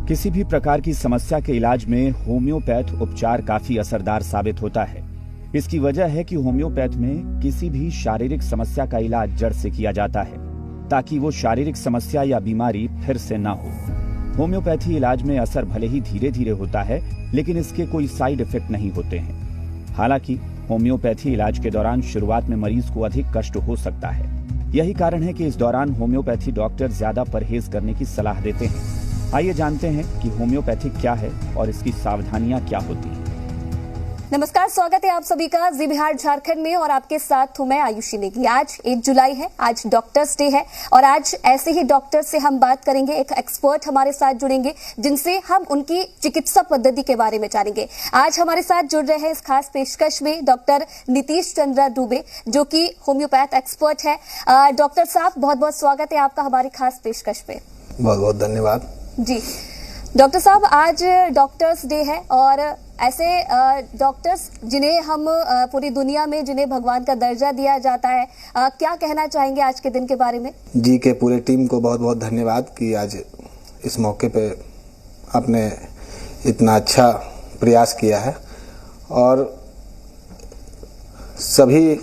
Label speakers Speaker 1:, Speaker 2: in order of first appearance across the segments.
Speaker 1: किसी भी प्रकार की समस्या के इलाज में होम्योपैथ उपचार काफी असरदार साबित होता है। इसकी वजह है कि होम्योपैथ में किसी भी शारीरिक समस्या का इलाज जड़ से किया जाता है, ताकि वो शारीरिक समस्या या बीमारी फिर से ना हो। होम्योपैथी इलाज में असर भले ही धीरे धीरे होता है, लेकिन इसके कोई साइड इफेक्ट नहीं होते हैं। हालांकि होम्योपैथी इलाज के दौरान शुरुआत में मरीज को अधिक कष्ट हो सकता है। यही कारण है कि इस दौरान होम्योपैथी डॉक्टर ज्यादा परहेज करने की सलाह देते हैं। आइए जानते हैं कि होम्योपैथी क्या है और इसकी सावधानियां क्या होती हैं।
Speaker 2: नमस्कार, स्वागत है आप सभी का जी बिहार झारखंड में और आपके साथ हूं मैं आयुषी नेगी। आज 1 जुलाई है, आज डॉक्टर्स डे है और आज ऐसे ही डॉक्टर से हम बात करेंगे। एक एक्सपर्ट हमारे साथ जुड़ेंगे जिनसे हम उनकी चिकित्सा पद्धति के बारे में जानेंगे। आज हमारे साथ जुड़ रहे हैं इस खास पेशकश में डॉक्टर नीतीश चंद्रा दुबे, जो कि होम्योपैथ एक्सपर्ट है। डॉक्टर साहब, बहुत बहुत स्वागत है आपका हमारी खास पेशकश पे।
Speaker 3: बहुत बहुत धन्यवाद
Speaker 2: जी। डॉक्टर साहब, आज डॉक्टर्स डे है और ऐसे डॉक्टर्स जिन्हें हम पूरी दुनिया में जिन्हें भगवान का दर्जा दिया जाता है, क्या कहना चाहेंगे आज के दिन के बारे में?
Speaker 3: जी के पूरे टीम को बहुत बहुत धन्यवाद कि आज इस मौके पे आपने इतना अच्छा प्रयास किया है और सभी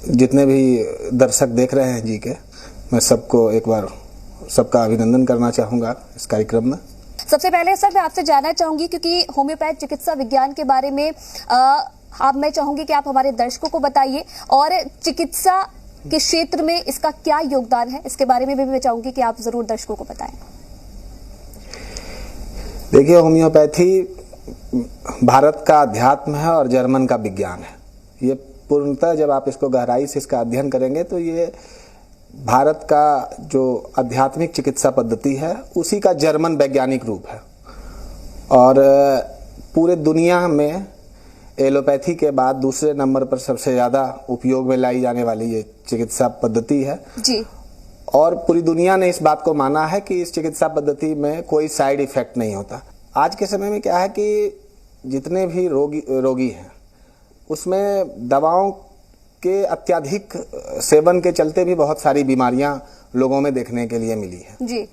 Speaker 3: जितने भी दर्शक देख रहे हैं जी के, मैं सबको एक बार सबका अभिनंदन करना चाहूँगा इस कार्यक्रम में।
Speaker 2: सबसे पहले सर मैं आपसे जानना चाहूंगी, क्योंकि होम्योपैथ चिकित्सा विज्ञान के बारे में मैं चाहूंगी कि आप हमारे दर्शकों को बताइए और चिकित्सा के क्षेत्र में इसका क्या योगदान है, इसके बारे में भी मैं चाहूंगी कि आप जरूर दर्शकों को बताएं।
Speaker 3: देखिए, होम्योपैथी भारत का अध्यात्म है और जर्मन का विज्ञान है। ये पूर्णतः जब आप इसको गहराई से इसका अध्ययन करेंगे तो ये भारत का जो आध्यात्मिक चिकित्सा पद्धति है उसी का जर्मन वैज्ञानिक रूप है और पूरे दुनिया में एलोपैथी के बाद दूसरे नंबर पर सबसे ज़्यादा उपयोग में लाई जाने वाली ये चिकित्सा पद्धति है
Speaker 2: जी।
Speaker 3: और पूरी दुनिया ने इस बात को माना है कि इस चिकित्सा पद्धति में कोई साइड इफेक्ट नहीं होता। आज के समय में क्या है कि जितने भी रोगी हैं उसमें दवाओं के अत्यधिक सेवन के चलते भी बहुत सारी बीमारियां लोगों में देखने के लिए मिली है
Speaker 2: जी।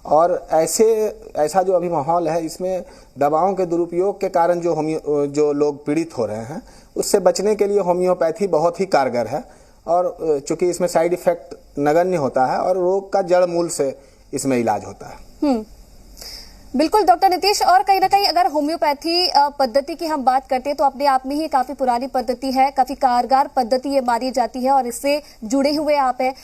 Speaker 3: और ऐसा जो अभी माहौल है, इसमें दवाओं के दुरुपयोग के कारण जो लोग पीड़ित हो रहे हैं, उससे बचने के लिए होम्योपैथी बहुत ही कारगर है और चूंकि इसमें साइड इफेक्ट नगण्य होता है और रोग का जड़ मूल से इसमें इलाज होता है।
Speaker 2: बिल्कुल डॉक्टर नीतीश, और कहीं ना कहीं अगर होम्योपैथी पद्धति की हम बात करते हैं तो अपने आप में ही काफी पुरानी पद्धति है, काफी कारगर पद्धति ये मानी जाती है और इससे जुड़े हुए आप हैं।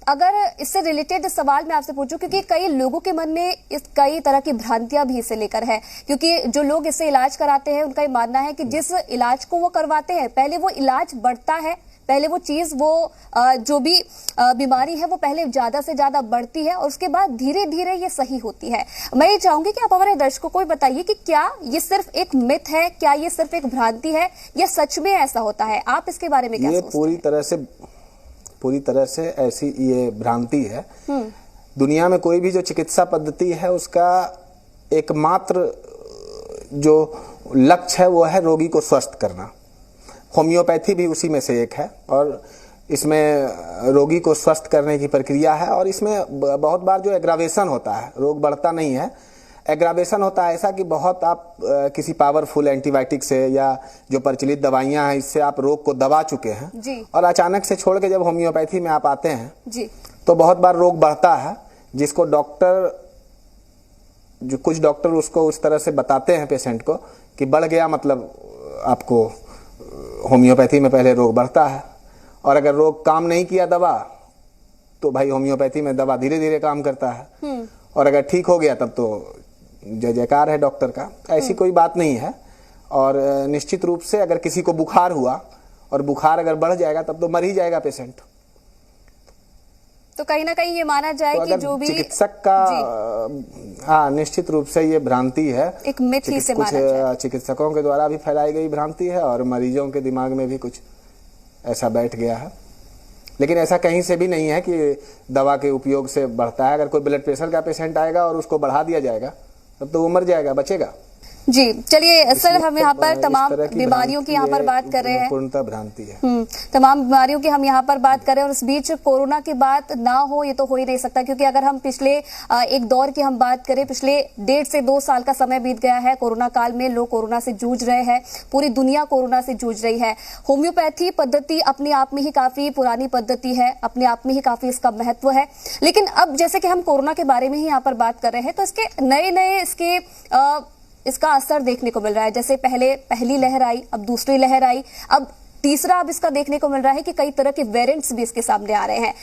Speaker 2: अगर इससे रिलेटेड सवाल मैं आपसे पूछूं, क्योंकि कई लोगों के मन में कई तरह की भ्रांतियां भी इसे लेकर है, क्योंकि जो लोग इससे इलाज कराते हैं उनका ये मानना है कि जिस इलाज को वो करवाते हैं पहले वो इलाज बढ़ता है, पहले वो चीज जो भी बीमारी है वो पहले ज्यादा से ज्यादा बढ़ती है और उसके बाद धीरे धीरे ये सही होती है। मैं ये चाहूंगी कि आप हमारे दर्शकों को भी बताइए कि क्या ये सिर्फ एक मिथ है, क्या ये सिर्फ एक भ्रांति है या सच में ऐसा होता है? आप इसके बारे में क्या सोचते हैं?
Speaker 3: पूरी तरह से ऐसी ये भ्रांति है। दुनिया में कोई भी जो चिकित्सा पद्धति है उसका एकमात्र जो लक्ष्य है वो है रोगी को स्वस्थ करना। होम्योपैथी भी उसी में से एक है और इसमें रोगी को स्वस्थ करने की प्रक्रिया है और इसमें बहुत बार जो एग्रावेशन होता है, रोग बढ़ता नहीं है, एग्रावेशन होता है ऐसा कि बहुत आप किसी पावरफुल एंटीबायोटिक से या जो प्रचलित दवाइयां हैं इससे आप रोग को दबा चुके हैं
Speaker 2: जी।
Speaker 3: और अचानक से छोड़ के जब होम्योपैथी में आप आते हैं
Speaker 2: जी।
Speaker 3: तो बहुत बार रोग बढ़ता है, जिसको कुछ डॉक्टर उसको उस तरह से बताते हैं पेशेंट को कि बढ़ गया, मतलब आपको होम्योपैथी में पहले रोग बढ़ता है और अगर रोग काम नहीं किया दवा तो भाई होम्योपैथी में दवा धीरे धीरे काम करता है और अगर ठीक हो गया तब तो जय जयकार है डॉक्टर का। ऐसी कोई बात नहीं है और निश्चित रूप से अगर किसी को बुखार हुआ और बुखार अगर बढ़ जाएगा तब तो मर ही जाएगा पेशेंट।
Speaker 2: तो कहीं ना कहीं ये माना जाए
Speaker 3: तो
Speaker 2: कि जो भी
Speaker 3: चिकित्सक का निश्चित रूप से ये भ्रांति है,
Speaker 2: एक मिथ ही से माना जाए।
Speaker 3: चिकित्सकों के द्वारा भी फैलाई गई भ्रांति है और मरीजों के दिमाग में भी कुछ ऐसा बैठ गया है, लेकिन ऐसा कहीं से भी नहीं है कि दवा के उपयोग से बढ़ता है। अगर कोई ब्लड प्रेशर का पेशेंट आएगा और उसको बढ़ा दिया जाएगा तब तो वो मर जाएगा, बचेगा
Speaker 2: जी चलिए सर, हम यहाँ पर तमाम बीमारियों की यहाँ पर बात कर रहे हैं,
Speaker 3: पूर्णतः भ्रांति है।
Speaker 2: तमाम बीमारियों की हम यहाँ पर बात कर रहे हैं और इस बीच कोरोना की बात ना हो ये तो हो ही नहीं सकता, क्योंकि अगर हम पिछले एक दौर की हम बात करें, पिछले 1.5 से 2 साल का समय बीत गया है कोरोना काल में, लोग कोरोना से जूझ रहे हैं, पूरी दुनिया कोरोना से जूझ रही है। होम्योपैथी पद्धति अपने आप में ही काफी पुरानी पद्धति है, अपने आप में ही काफी इसका महत्व है, लेकिन अब जैसे कि हम कोरोना के बारे में ही यहाँ पर बात कर रहे हैं तो इसके नए इसका असर देखने को मिल रहा है। जैसे पहले पहली लहर आई, अब दूसरी लहर आई, अब तीसरा अब इसका देखने को मिल रहा है कि कई तरह के वेरिएंट्स भी इसके सामने आ रहे हैं।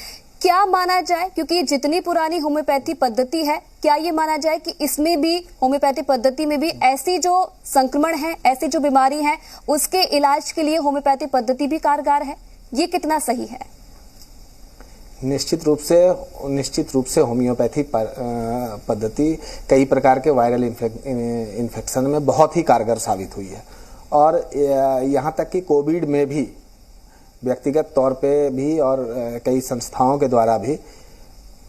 Speaker 2: क्या माना जाए, क्योंकि जितनी पुरानी होम्योपैथी पद्धति है, क्या ये माना जाए कि इसमें भी, होम्योपैथी पद्धति में भी ऐसी जो संक्रमण है, ऐसी जो बीमारी है, उसके इलाज के लिए होम्योपैथी पद्धति भी कारगर है? ये कितना सही है?
Speaker 3: निश्चित रूप से होम्योपैथी पद्धति कई प्रकार के वायरल इन्फेक्शन में बहुत ही कारगर साबित हुई है, और यहाँ तक कि कोविड में भी व्यक्तिगत तौर पे भी और कई संस्थाओं के द्वारा भी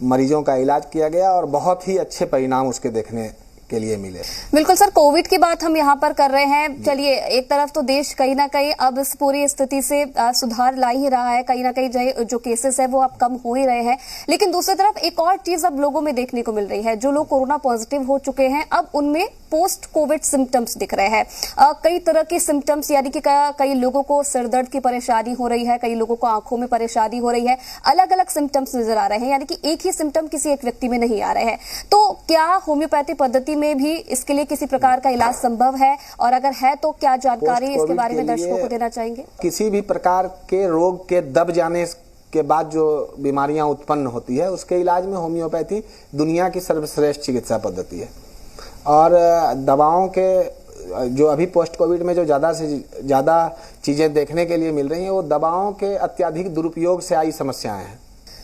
Speaker 3: मरीजों का इलाज किया गया और बहुत ही अच्छे परिणाम उसके देखने के लिए मिले।
Speaker 2: बिल्कुल सर, कोविड की बात हम यहाँ पर कर रहे हैं। चलिए, एक तरफ तो देश कहीं ना कहीं अब इस पूरी स्थिति से सुधार ला ही रहा है, कहीं ना कहीं जो केसेस है वो अब कम हो ही रहे हैं, लेकिन दूसरी तरफ एक और चीज अब लोगों में देखने को मिल रही है। जो लोग कोरोना पॉजिटिव हो चुके हैं, अब उनमें पोस्ट कोविड सिम्टम्स दिख रहे हैं, कई तरह के सिम्टम्स, यानी कि कई लोगों को सिर दर्द की परेशानी हो रही है, कई लोगों को आंखों में परेशानी हो रही है, अलग अलग सिम्टम्स नजर आ रहे हैं, यानी कि एक ही सिम्टम किसी एक व्यक्ति में नहीं आ रहे हैं। तो क्या होम्योपैथी पद्धति में भी इसके लिए किसी प्रकार का इलाज संभव है, और अगर है तो क्या जानकारी इसके बारे में दर्शकों को देना चाहेंगे?
Speaker 3: किसी भी प्रकार के रोग के दब जाने के बाद जो बीमारियां उत्पन्न होती है, उसके इलाज में होम्योपैथी दुनिया की सर्वश्रेष्ठ चिकित्सा पद्धति है। और दवाओं के जो अभी पोस्ट कोविड में जो ज़्यादा से ज़्यादा चीज़ें देखने के लिए मिल रही हैं, वो दवाओं के अत्यधिक दुरुपयोग से आई समस्याएं हैं।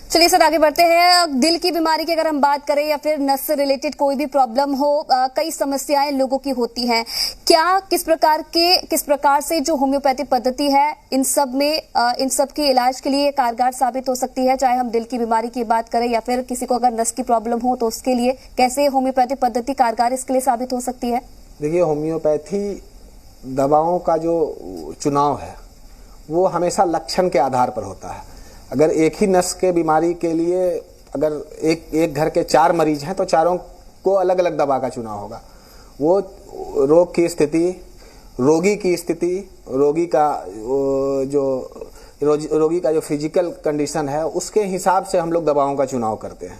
Speaker 2: चलिए सर, आगे बढ़ते हैं। दिल की बीमारी की अगर हम बात करें या फिर नस से रिलेटेड कोई भी प्रॉब्लम हो, कई समस्याएं लोगों की होती हैं। क्या किस प्रकार से जो होम्योपैथी पद्धति है इन सब के इलाज के लिए कारगर साबित हो सकती है? चाहे हम दिल की बीमारी की बात करें या फिर किसी को अगर नस की प्रॉब्लम हो, तो उसके लिए कैसे होम्योपैथी पद्धति कारगर इसके लिए साबित हो सकती है?
Speaker 3: देखिए, होम्योपैथी दवाओं का जो चुनाव है वो हमेशा लक्षण के आधार पर होता है। अगर एक ही नस के बीमारी के लिए अगर एक घर के 4 मरीज हैं, तो चारों को अलग अलग दवा का चुनाव होगा। वो रोग की स्थिति, रोगी की स्थिति, रोगी का जो फिजिकल कंडीशन है, उसके हिसाब से हम लोग दवाओं का चुनाव करते हैं।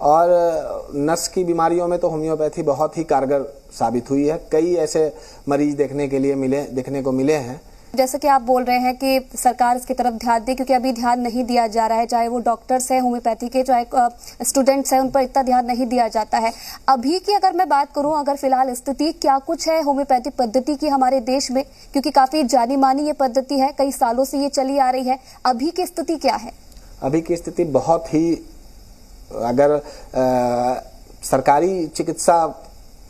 Speaker 3: और नस की बीमारियों में तो होम्योपैथी बहुत ही कारगर साबित हुई है। कई ऐसे मरीज देखने को मिले हैं।
Speaker 2: जैसे कि आप बोल रहे हैं कि सरकार इसकी तरफ ध्यान दे, क्योंकि अभी ध्यान नहीं दिया जा रहा है, चाहे वो डॉक्टर्स हैं होम्योपैथी के, चाहे स्टूडेंट्स हैं, उन पर इतना ध्यान नहीं दिया जाता है। अभी की अगर मैं बात करूं, अगर फिलहाल स्थिति क्या कुछ है होम्योपैथी पद्धति की हमारे देश में, क्योंकि काफी जानी मानी ये पद्धति है, कई सालों से ये चली आ रही है, अभी की स्थिति क्या है? अभी
Speaker 3: की स्थिति बहुत ही, अगर सरकारी चिकित्सा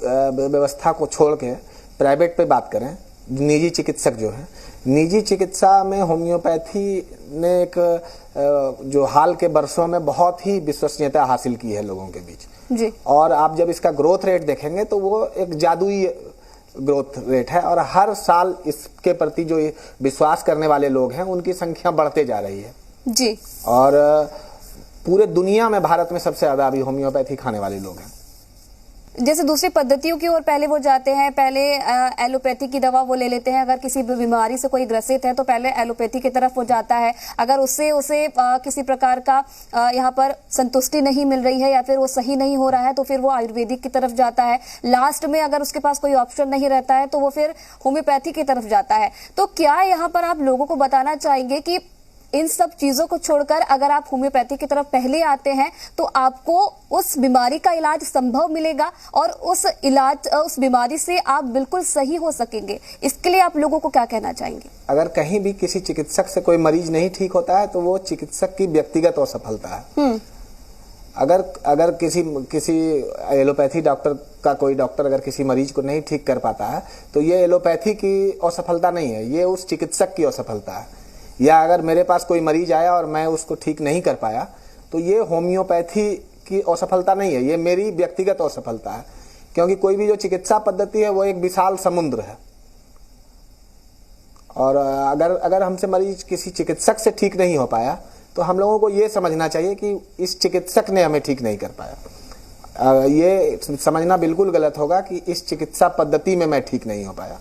Speaker 3: व्यवस्था को छोड़ के प्राइवेट पे बात करें, निजी चिकित्सक जो है, निजी चिकित्सा में होम्योपैथी ने एक जो हाल के वर्षों में बहुत ही विश्वसनीयता हासिल की है लोगों के बीच जी। और आप जब इसका ग्रोथ रेट देखेंगे तो वो एक जादुई ग्रोथ रेट है, और हर साल इसके प्रति जो विश्वास करने वाले लोग हैं उनकी संख्या बढ़ते जा रही है जी। और पूरे दुनिया में भारत में सबसे ज्यादा अभी होम्योपैथी खाने वाले लोग हैं।
Speaker 2: जैसे दूसरी पद्धतियों की ओर पहले वो जाते हैं, पहले एलोपैथी की दवा वो ले लेते हैं, अगर किसी बीमारी से कोई ग्रसित है तो पहले एलोपैथी की तरफ वो जाता है, अगर उससे उसे किसी प्रकार का यहाँ पर संतुष्टि नहीं मिल रही है या फिर वो सही नहीं हो रहा है तो फिर वो आयुर्वेदिक की तरफ जाता है, लास्ट में अगर उसके पास कोई ऑप्शन नहीं रहता है तो वो फिर होम्योपैथी की तरफ जाता है। तो क्या यहाँ पर आप लोगों को बताना चाहेंगे कि इन सब चीजों को छोड़कर अगर आप होम्योपैथी की तरफ पहले आते हैं तो आपको उस बीमारी का इलाज संभव मिलेगा और उस बीमारी से आप बिल्कुल सही हो सकेंगे? इसके लिए आप लोगों को क्या कहना चाहेंगे?
Speaker 3: अगर कहीं भी किसी चिकित्सक से कोई मरीज नहीं ठीक होता है तो वो चिकित्सक की व्यक्तिगत असफलता है। अगर किसी एलोपैथी डॉक्टर का कोई डॉक्टर अगर किसी मरीज को नहीं ठीक कर पाता है तो ये एलोपैथी की असफलता नहीं है, ये उस चिकित्सक की असफलता है। या अगर मेरे पास कोई मरीज आया और मैं उसको ठीक नहीं कर पाया तो ये होम्योपैथी की असफलता नहीं है, ये मेरी व्यक्तिगत असफलता है। क्योंकि कोई भी जो चिकित्सा पद्धति है वो एक विशाल समुद्र है, और अगर हमसे मरीज किसी चिकित्सक से ठीक नहीं हो पाया तो हम लोगों को ये समझना चाहिए कि इस चिकित्सक ने हमें ठीक नहीं कर पाया। ये समझना बिल्कुल गलत होगा कि इस चिकित्सा पद्धति में मैं ठीक नहीं हो पाया।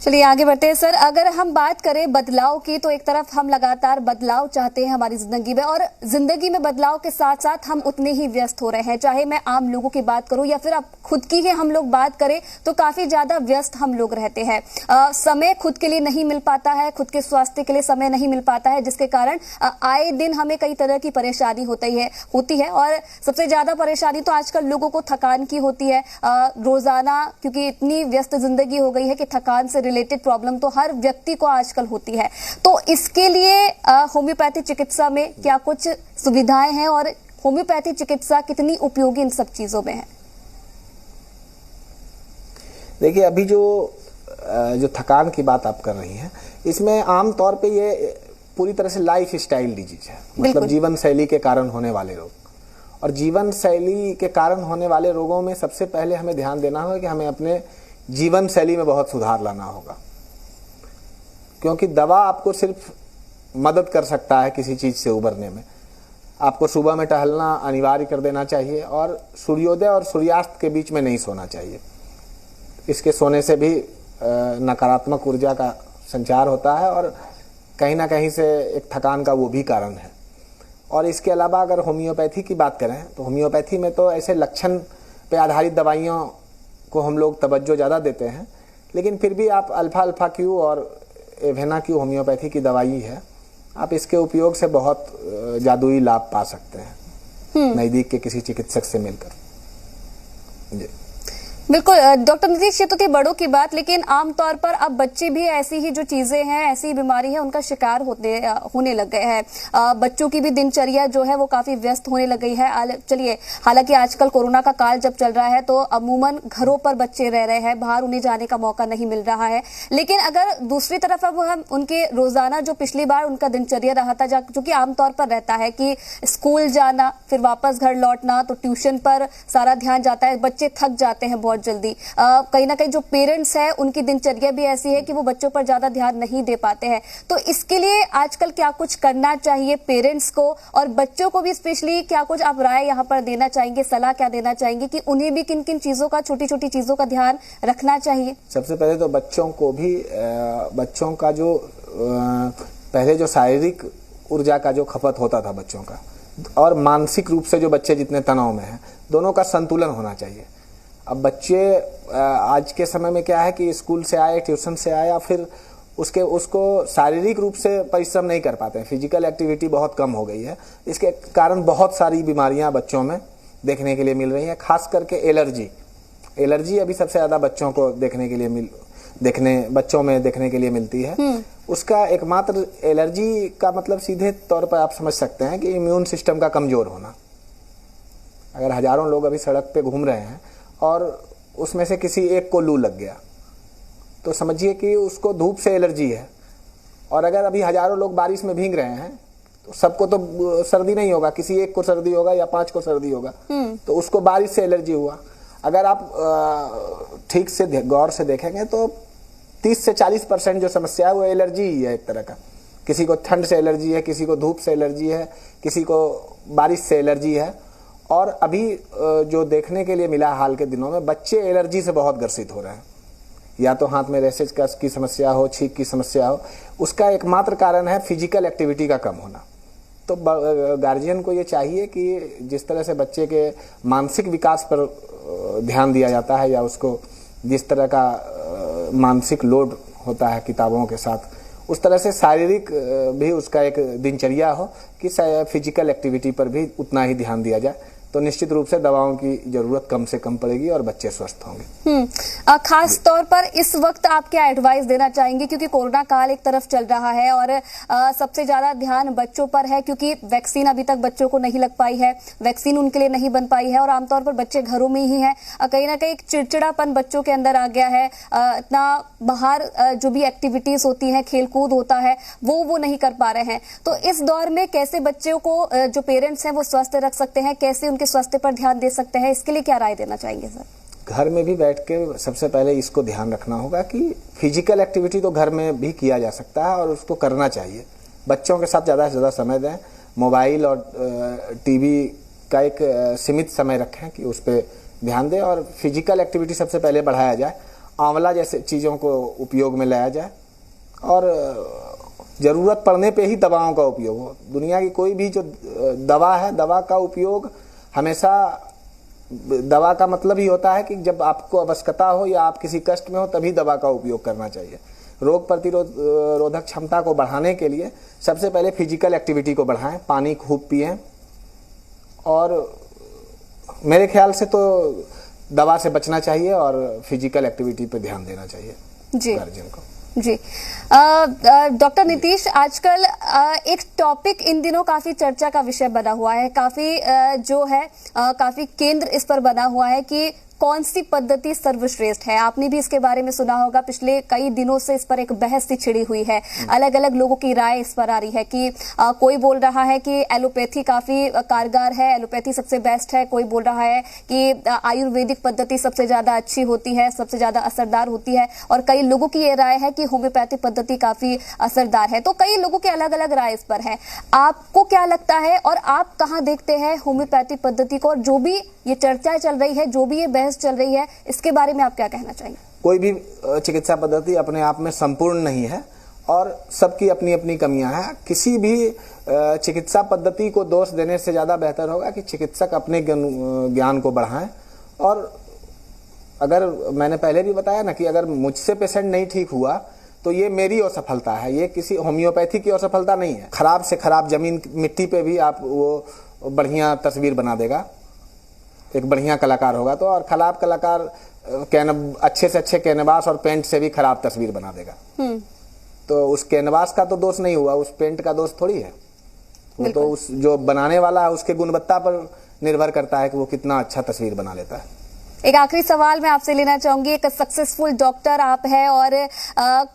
Speaker 2: चलिए आगे बढ़ते हैं सर। अगर हम बात करें बदलाव की, तो एक तरफ हम लगातार बदलाव चाहते हैं हमारी जिंदगी में, और जिंदगी में बदलाव के साथ साथ हम उतने ही व्यस्त हो रहे हैं। चाहे मैं आम लोगों की बात करूं या फिर अब खुद की ही हम लोग बात करें तो काफी ज्यादा व्यस्त हम लोग रहते हैं। समय खुद के लिए नहीं मिल पाता है, खुद के स्वास्थ्य के लिए समय नहीं मिल पाता है, जिसके कारण आए दिन हमें कई तरह की परेशानी होती है। और सबसे ज्यादा परेशानी तो आजकल लोगों को थकान की होती है रोजाना, क्योंकि इतनी व्यस्त जिंदगी हो गई है कि थकान से रिलेटेड प्रॉब्लम तो हर व्यक्ति को आजकल होती है। तो इसके लिए होम्योपैथी चिकित्सा में क्या कुछ सुविधाएं हैं और होम्योपैथी चिकित्सा कितनी उपयोगी इन सब चीजों में है?
Speaker 3: देखिए, अभी जो थकान की बात आप कर रही हैं, इसमें आमतौर पे ये पूरी तरह से लाइफ स्टाइल डिजीज है, मतलब जीवन शैली के कारण होने वाले रोग। और जीवन शैली के कारण होने वाले रोगों में सबसे पहले हमें ध्यान देना होगा कि हमें अपने जीवन शैली में बहुत सुधार लाना होगा, क्योंकि दवा आपको सिर्फ मदद कर सकता है किसी चीज से उबरने में। आपको सुबह में टहलना अनिवार्य कर देना चाहिए, और सूर्योदय और सूर्यास्त के बीच में नहीं सोना चाहिए। इसके सोने से भी नकारात्मक ऊर्जा का संचार होता है, और कहीं ना कहीं से एक थकान का वो भी कारण है। और इसके अलावा अगर होम्योपैथी की बात करें तो होम्योपैथी में तो ऐसे लक्षण पे आधारित दवाइयों को हम लोग तवज्जो ज़्यादा देते हैं, लेकिन फिर भी आप अल्फा क्यू और एवेना क्यू होम्योपैथी की दवाई है, आप इसके उपयोग से बहुत जादुई लाभ पा सकते हैं नज़दीक के किसी चिकित्सक से मिलकर। जी
Speaker 2: बिल्कुल डॉक्टर नीतीश, ये तो थी बड़ों की बात, लेकिन आमतौर पर अब बच्चे भी ऐसी ही जो चीजें हैं, ऐसी बीमारी है, उनका शिकार होने लग गए हैं। बच्चों की भी दिनचर्या जो है वो काफी व्यस्त होने लग गई है। चलिए, हालांकि आजकल कोरोना का काल जब चल रहा है तो अमूमन घरों पर बच्चे रह रहे हैं, बाहर उन्हें जाने का मौका नहीं मिल रहा है। लेकिन अगर दूसरी तरफ अब हम उनके रोजाना जो पिछली बार उनका दिनचर्या रहा था, जो कि आमतौर पर रहता है कि स्कूल जाना, फिर वापस घर लौटना, तो ट्यूशन पर सारा ध्यान जाता है, बच्चे थक जाते हैं बहुत जल्दी। कहीं ना कहीं जो पेरेंट्स हैं उनकी दिनचर्या भी ऐसी है कि वो बच्चों पर ज्यादा ध्यान नहीं दे पाते हैं। तो इसके लिए आजकल क्या कुछ करना चाहिए पेरेंट्स को, और बच्चों को भी स्पेशली क्या कुछ आप राय यहाँ पर देना चाहेंगे, सलाह क्या देना चाहेंगे कि उन्हें भी किन किन चीजों का, छोटी छोटी चीजों का ध्यान रखना चाहिए?
Speaker 3: सबसे पहले तो बच्चों को भी बच्चों का जो पहले जो शारीरिक ऊर्जा का जो खपत होता था बच्चों का, और मानसिक रूप से जो बच्चे जितने तनाव में हैं, दोनों का संतुलन होना चाहिए। अब बच्चे आज के समय में क्या है कि स्कूल से आए, ट्यूशन से आया, फिर उसको शारीरिक रूप से परिश्रम नहीं कर पाते हैं, फिजिकल एक्टिविटी बहुत कम हो गई है। इसके कारण बहुत सारी बीमारियां बच्चों में देखने के लिए मिल रही हैं, खास करके एलर्जी अभी सबसे ज़्यादा बच्चों को बच्चों में देखने के लिए मिलती है। उसका एकमात्र एलर्जी का मतलब सीधे तौर पर आप समझ सकते हैं कि इम्यून सिस्टम का कमज़ोर होना। अगर हजारों लोग अभी सड़क पे घूम रहे हैं और उसमें से किसी एक को लू लग गया, तो समझिए कि उसको धूप से एलर्जी है। और अगर अभी हजारों लोग बारिश में भीग रहे हैं तो सबको तो सर्दी नहीं होगा, किसी एक को सर्दी होगा या 5 को सर्दी होगा, तो उसको बारिश से एलर्जी हुआ। अगर आप ठीक से गौर से देखेंगे तो 30 से 40% जो समस्या है वो एलर्जी ही है एक तरह का। किसी को ठंड से एलर्जी है, किसी को धूप से एलर्जी है, किसी को बारिश से एलर्जी है। और अभी जो देखने के लिए मिला हाल के दिनों में, बच्चे एलर्जी से बहुत ग्रसित हो रहे हैं। या तो हाथ में रैशेज की समस्या हो, छींक की समस्या हो, उसका एकमात्र कारण है फिजिकल एक्टिविटी का कम होना। तो गार्जियन को ये चाहिए कि जिस तरह से बच्चे के मानसिक विकास पर ध्यान दिया जाता है, या उसको जिस तरह का मानसिक लोड होता है किताबों के साथ, उस तरह से शारीरिक भी उसका एक दिनचर्या हो कि फिजिकल एक्टिविटी पर भी उतना ही ध्यान दिया जाए, तो निश्चित रूप से दवाओं की जरूरत कम से कम पड़ेगी और बच्चे स्वस्थ होंगे।
Speaker 2: खास तौर पर इस वक्त आप क्या एडवाइस देना चाहेंगे, क्योंकि कोरोना काल एक तरफ चल रहा है और सबसे ज्यादा ध्यान बच्चों पर है, क्योंकि वैक्सीन अभी तक बच्चों को नहीं लग पाई है, वैक्सीन उनके लिए नहीं बन पाई है, और आमतौर पर बच्चे घरों में ही हैं। कहीं ना कहीं एक चिड़चिड़ापन बच्चों के अंदर आ गया है, इतना बाहर जो भी एक्टिविटीज होती है, खेल कूद होता है, वो नहीं कर पा रहे हैं। तो इस दौर में कैसे बच्चों को, जो पेरेंट्स हैं, वो स्वस्थ रख सकते हैं, कैसे उनके स्वास्थ्य पर ध्यान दे सकते हैं, इसके लिए क्या राय देना चाहेंगे सर?
Speaker 3: घर में भी बैठ के सबसे पहले इसको ध्यान रखना होगा कि फिजिकल एक्टिविटी तो घर में भी किया जा सकता है और उसको करना चाहिए। बच्चों के साथ ज़्यादा से ज़्यादा समय दें, मोबाइल और टीवी का एक सीमित समय रखें कि उस पर ध्यान दें और फिजिकल एक्टिविटी सबसे पहले बढ़ाया जाए। आंवला जैसे चीज़ों को उपयोग में लाया जाए और ज़रूरत पड़ने पे ही दवाओं का उपयोग हो। दुनिया की कोई भी जो दवा है, दवा का उपयोग हमेशा, दवा का मतलब ही होता है कि जब आपको आवश्यकता हो या आप किसी कष्ट में हो तभी दवा का उपयोग करना चाहिए। रोग प्रतिरोधक क्षमता को बढ़ाने के लिए सबसे पहले फिजिकल एक्टिविटी को बढ़ाएं, पानी खूब पिएं और मेरे ख्याल से तो दवा से बचना चाहिए और फिजिकल एक्टिविटी पे ध्यान देना चाहिए गार्जियन को।
Speaker 2: जी डॉक्टर नीतीश, आजकल एक टॉपिक इन दिनों काफी चर्चा का विषय बना हुआ है, काफी जो है काफी केंद्र इस पर बना हुआ है कि कौन सी पद्धति सर्वश्रेष्ठ है। आपने भी इसके बारे में सुना होगा, पिछले कई दिनों से इस पर एक बहस सी छिड़ी हुई है। अलग अलग लोगों की राय इस पर आ रही है कि कोई बोल रहा है कि एलोपैथी काफी कारगर है, एलोपैथी सबसे बेस्ट है। कोई बोल रहा है कि आयुर्वेदिक पद्धति सबसे ज्यादा अच्छी होती है, सबसे ज्यादा असरदार होती है। और कई लोगों की ये राय है कि होम्योपैथिक पद्धति काफी असरदार है। तो कई लोगों के अलग अलग राय इस पर है। आपको क्या लगता है और आप कहाँ देखते हैं होम्योपैथिक पद्धति को? और जो भी ये चर्चा चल रही है, जो भी ये बहस चल रही है, इसके बारे में आप क्या कहना चाहिए?
Speaker 3: कोई भी चिकित्सा पद्धति अपने आप में संपूर्ण नहीं है और सबकी अपनी अपनी कमियां हैं। किसी भी चिकित्सा पद्धति को दोष देने से ज्यादा बेहतर होगा कि चिकित्सक अपने ज्ञान को बढ़ाएं। और अगर मैंने पहले भी बताया ना कि अगर मुझसे पेशेंट नहीं ठीक हुआ तो ये मेरी असफलता है, ये किसी होम्योपैथी की असफलता नहीं है। खराब से खराब जमीन मिट्टी पे भी आप वो बढ़िया तस्वीर बना देगा, एक बढ़िया कलाकार होगा तो। और खराब कलाकार अच्छे से अच्छे कैनवास और पेंट से भी खराब तस्वीर बना देगा। तो उस कैनवास का तो दोष नहीं हुआ, उस पेंट का दोष थोड़ी है। वो तो उस जो बनाने वाला है उसके गुणवत्ता पर निर्भर करता है कि वो कितना अच्छा तस्वीर बना लेता है।
Speaker 2: एक आखिरी सवाल मैं आपसे लेना चाहूंगी। एक सक्सेसफुल डॉक्टर आप हैं और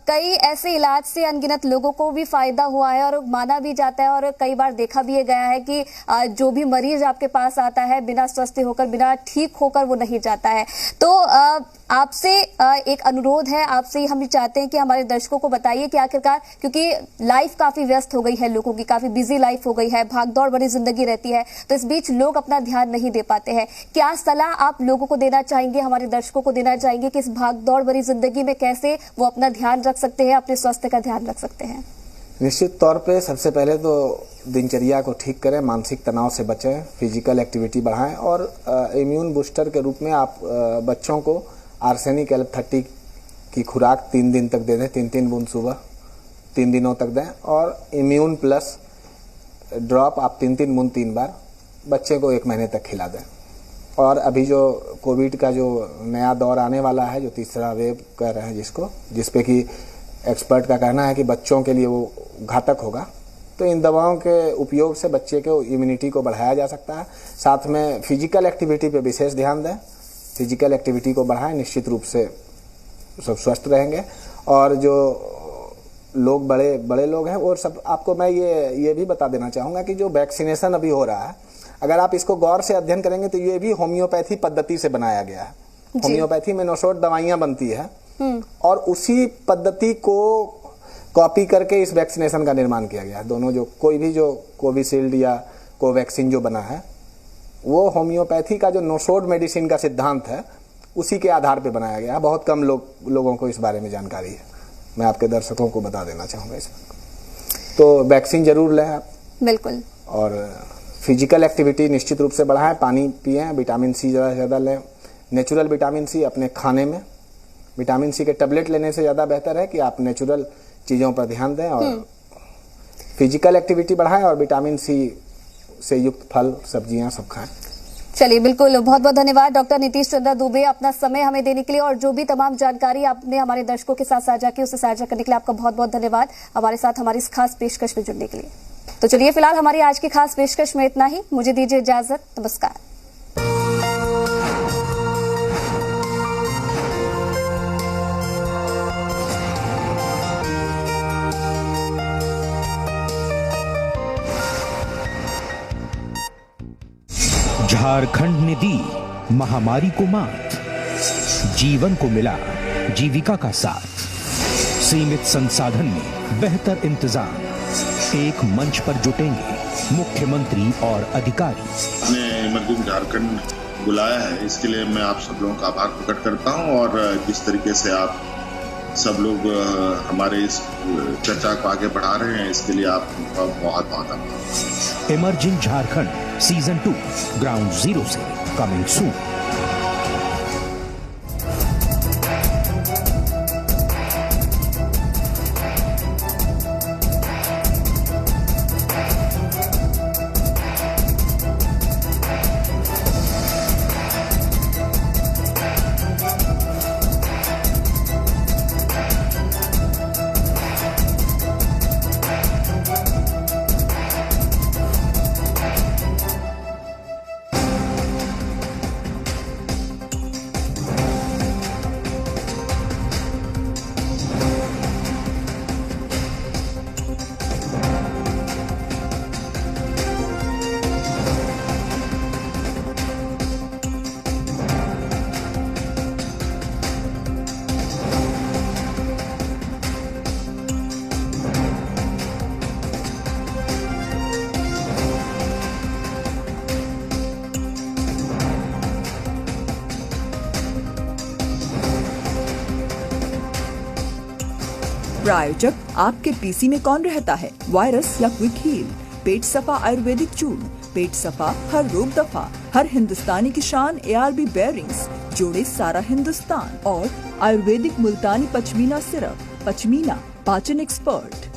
Speaker 2: कई ऐसे इलाज से अनगिनत लोगों को भी फायदा हुआ है और माना भी जाता है और कई बार देखा भी गया है कि जो भी मरीज आपके पास आता है बिना स्वस्थ होकर, बिना ठीक होकर वो नहीं जाता है। तो आपसे एक अनुरोध है, आपसे हम भी चाहते हैं कि हमारे दर्शकों को बताइए कि आखिरकार, क्योंकि लाइफ काफी व्यस्त हो गई है लोगों की, काफी बिजी लाइफ हो गई है, भागदौड़ भरी जिंदगी रहती है, तो इस बीच लोग अपना ध्यान नहीं दे पाते हैं। क्या सलाह आप लोगों को देना चाहेंगे, हमारे दर्शकों को देना चाहेंगे कि इस भागदौड़ भरी जिंदगी में कैसे वो अपना ध्यान रख सकते हैं, अपने स्वास्थ्य का ध्यान रख सकते हैं?
Speaker 3: निश्चित तौर पे सबसे पहले तो दिनचर्या को ठीक करें, मानसिक तनाव से बचें, फिजिकल एक्टिविटी बढ़ाएं और इम्यून बूस्टर के रूप में आप बच्चों को आर्सेनिक L30 की खुराक 3 दिन तक दे दें, 3-3 बूंद सुबह 3 दिनों तक दें। और इम्यून प्लस ड्रॉप आप 3-3 बूंद 3 बार बच्चे को 1 महीने तक खिला दें। और अभी जो कोविड का जो नया दौर आने वाला है, जो तीसरा वेव कह रहे हैं जिसपे कि एक्सपर्ट का कहना है कि बच्चों के लिए वो घातक होगा, तो इन दवाओं के उपयोग से बच्चे के इम्यूनिटी को बढ़ाया जा सकता है। साथ में फिजिकल एक्टिविटी पे विशेष ध्यान दें, फिजिकल एक्टिविटी को बढ़ाएं, निश्चित रूप से सब स्वस्थ रहेंगे। और जो लोग बड़े लोग हैं वो सब, आपको मैं ये भी बता देना चाहूँगा कि जो वैक्सीनेशन अभी हो रहा है, अगर आप इसको गौर से अध्ययन करेंगे तो ये भी होम्योपैथी पद्धति से बनाया गया है। होम्योपैथी में 900 दवाइयाँ बनती है और उसी पद्धति को कॉपी करके इस वैक्सीनेशन का निर्माण किया गया है। दोनों जो कोई भी जो कोविशील्ड या कोवैक्सीन जो बना है वो होम्योपैथी का जो नोसोड मेडिसिन का सिद्धांत है उसी के आधार पे बनाया गया है। बहुत कम लोगों को इस बारे में जानकारी है, मैं आपके दर्शकों को बता देना चाहूँगा इसमें। तो वैक्सीन जरूर लें आप, बिल्कुल। और फिजिकल एक्टिविटी निश्चित रूप से बढ़ाएं, पानी पिएं, विटामिन सी ज़्यादा से ज़्यादा लें। नेचुरल विटामिन सी अपने खाने में, विटामिन सी के टैबलेट लेने से ज़्यादा बेहतर है कि आप नेचुरल चीज़ों पर ध्यान दें और फिजिकल एक्टिविटी बढ़ाएं और विटामिन सी से युक्त फल सब्जियां सब खाएं।
Speaker 2: चलिए, बिल्कुल, बहुत बहुत धन्यवाद डॉक्टर नीतीश चंद्र दुबे अपना समय हमें देने के लिए और जो भी तमाम जानकारी आपने हमारे दर्शकों के साथ साझा की उसे साझा करने के लिए आपका बहुत बहुत धन्यवाद, हमारे साथ हमारी इस खास पेशकश में जुड़ने के लिए। तो चलिए, फिलहाल हमारी आज की खास पेशकश में इतना ही। मुझे दीजिए इजाजत, नमस्कार।
Speaker 4: झारखंड ने दी महामारी को मात, जीवन को मिला जीविका का साथ, सीमित संसाधन में बेहतर इंतजाम, एक मंच पर जुटेंगे मुख्यमंत्री और अधिकारी।
Speaker 5: आपने इमरजिंग झारखंड बुलाया है, इसके लिए मैं आप सब लोगों का आभार प्रकट करता हूं और जिस तरीके से आप सब लोग हमारे इस चर्चा को आगे बढ़ा रहे हैं, इसके लिए आपका बहुत बहुत आभार।
Speaker 4: Emerging Jharkhand season 2 ground zero से कमिंग सून।
Speaker 6: प्रायोजक आपके पीसी में कौन रहता है, वायरस या क्विक हील। पेट सफा आयुर्वेदिक चूर्ण, पेट सफा हर रोग दफा। हर हिंदुस्तानी की शान ARB बेयरिंग्स, जोड़े सारा हिंदुस्तान। और आयुर्वेदिक मुल्तानी पचमीना सिरप, पचमीना पाचन एक्सपर्ट।